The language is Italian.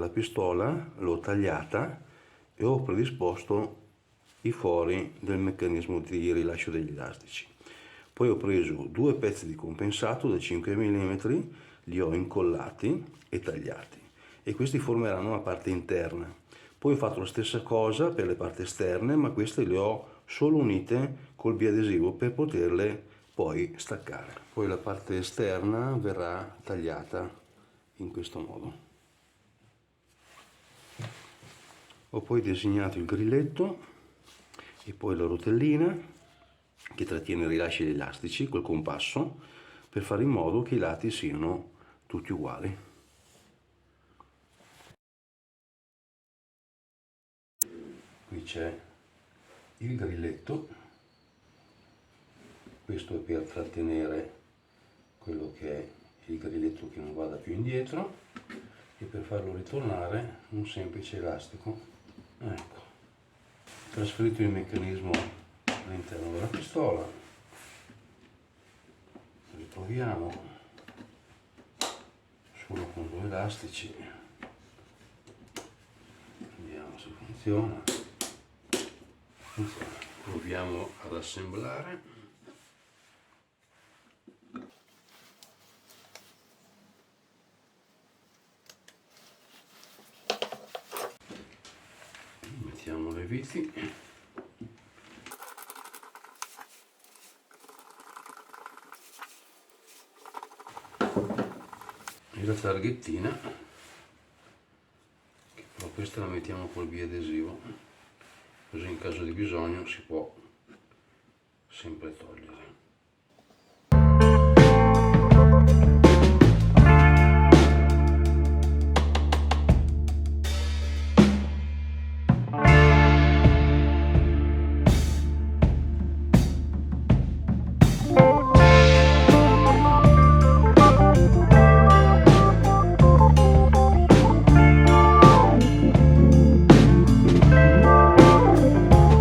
della pistola, l'ho tagliata e ho predisposto i fori del meccanismo di rilascio degli elastici. Poi ho preso due pezzi di compensato da 5 mm, li ho incollati e tagliati e questi formeranno la parte interna. Poi ho fatto la stessa cosa per le parti esterne, ma queste le ho solo unite col biadesivo per poterle poi staccare. Poi la parte esterna verrà tagliata in questo modo. Ho poi disegnato il grilletto e poi la rotellina che trattiene i rilasci degli elastici col compasso per fare in modo che i lati siano tutti uguali. Qui c'è il grilletto, questo è per trattenere quello che è il grilletto che non vada più indietro, e per farlo ritornare un semplice elastico. Ecco, trasferito il meccanismo all'interno della pistola, riproviamo solo con due elastici, vediamo se funziona. Proviamo ad assemblare. Mettiamo le viti. E la targhettina, che però questa la mettiamo col biadesivo, così in caso di bisogno si può sempre togliere.